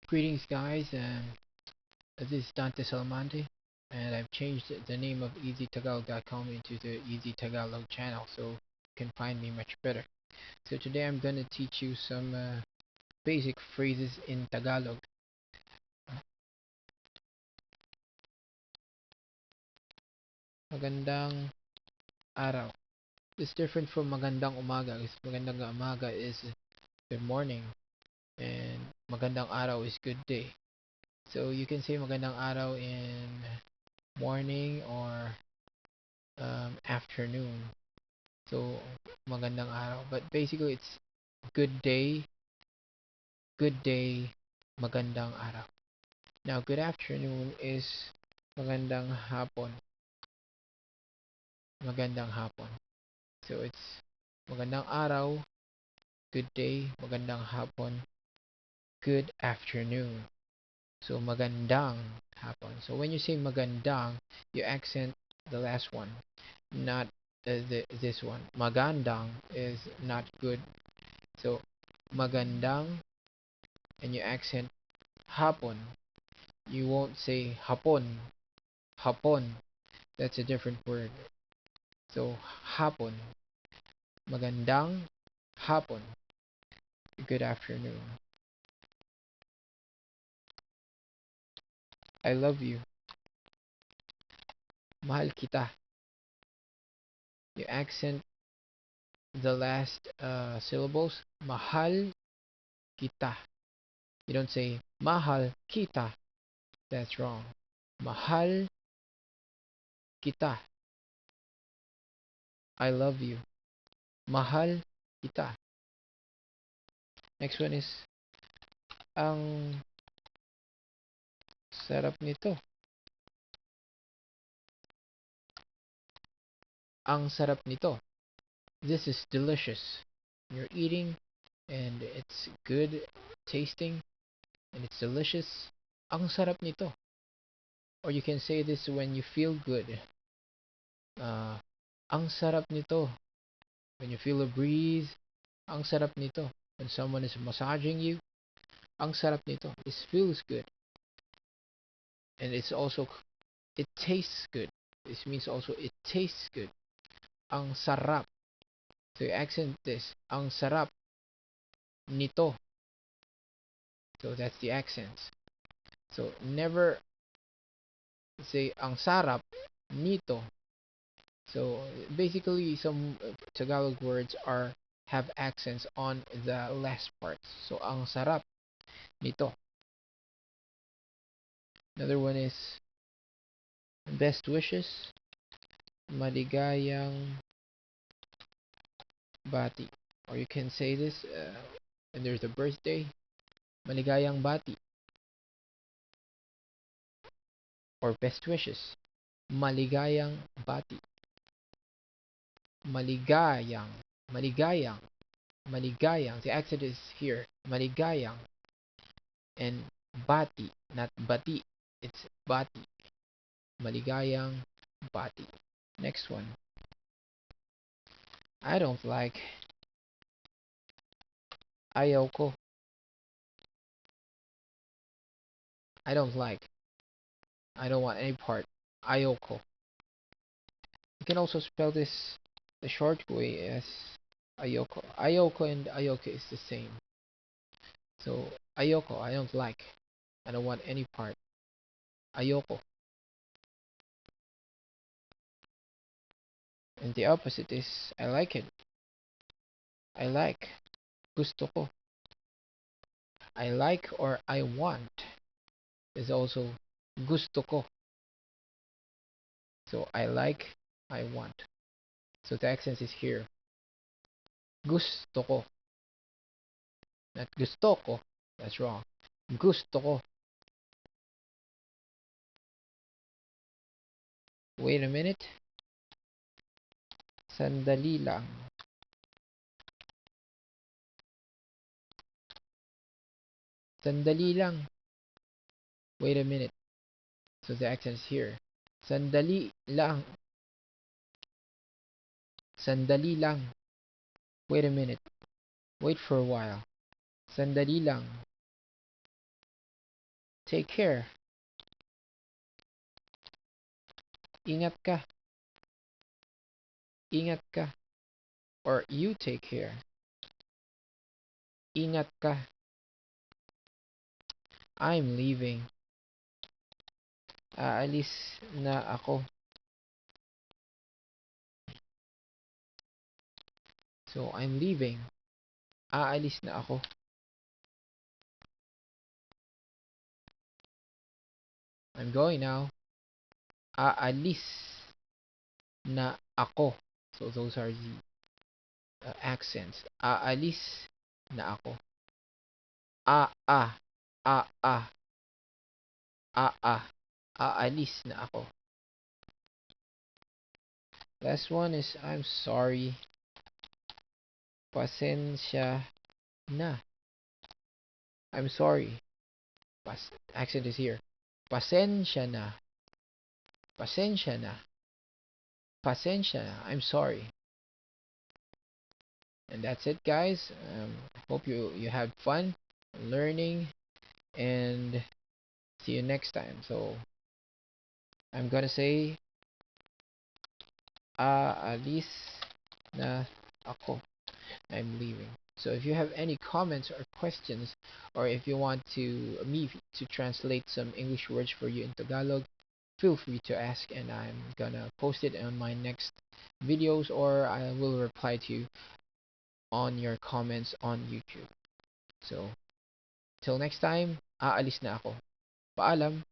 Greetings, guys. This is Dante Salamante, and I've changed the name of EasyTagalog.com into the Easy Tagalog channel so you can find me much better. So today I'm going to teach you some basic phrases in Tagalog. Magandang araw. It's different from magandang umaga because magandang umaga is good morning and magandang araw is good day. So you can say magandang araw in morning or afternoon. So, magandang araw. But basically, it's good day, magandang araw. Now, good afternoon is magandang hapon, magandang hapon. So, it's magandang araw, good day, magandang hapon, good afternoon. So, magandang hapon. So, when you say magandang, you accent the last one, not this one. Magandang is not good. So, magandang, and you accent hapon. You won't say hapon. Hapon. That's a different word. So, hapon. Magandang hapon. Good afternoon. I love you. Mahal kita. You accent the last syllables. Mahal kita. You don't say mahal kita. That's wrong. Mahal kita. I love you. Mahal kita. Next one is ang sarap nito. Ang sarap nito. This is delicious. You're eating and it's good tasting and it's delicious. Ang sarap nito. Or you can say this when you feel good. Ang sarap nito. When you feel a breeze, ang sarap nito. When someone is massaging you, ang sarap nito. This feels good. And it's also, it tastes good. This means also it tastes good. Ang sarap. So you accent this. Ang sarap nito. So that's the accents. So never say ang sarap nito. So basically some Tagalog words are have accents on the last parts. So ang sarap nito. Another one is best wishes, maligayang bati. Or you can say this and there's a birthday, maligayang bati. Or best wishes, maligayang bati. Maligayang, maligayang, maligayang. The accent is here, maligayang. And bati, not bati. It's bati. Maligayang bati. Next one. I don't like. Ayaw ko. I don't like. I don't want any part. Ayaw ko. You can also spell this the short way as ayoko. Ayoko and ayoke is the same. So ayoko, I don't like. I don't want any part. Ayoko. And the opposite is I like it. I like. Gusto ko. I like or I want is also gusto ko. So I like, I want. So the accent is here. Gusto ko. Not gusto ko. That's wrong. Gusto ko. Wait a minute. Sandali lang. Sandali lang. Wait a minute. So the accent is here. Sandali lang. Sandali lang. Wait a minute. Wait for a while. Sandali lang. Take care. Ingat ka. Ingat ka. Or you take care. Ingat ka. I'm leaving. Aalis na ako. So, I'm leaving. Aalis na ako. I'm going now. Aalis na ako. So, those are the accents. Aalis na ako. A. Aalis na ako. Last one is I'm sorry. Pasensya na. I'm sorry. Accent is here. Pasensya na. Pasensya na. Pasensya na. I'm sorry. And that's it, guys. Hope you had fun learning, and see you next time. So I'm gonna say aalis na ako. I'm leaving. So if you have any comments or questions, or if you want me to translate some English words for you in Tagalog, feel free to ask, and I'm gonna post it on my next videos, or I will reply to you on your comments on YouTube. So till next time, aalis na ako. Paalam.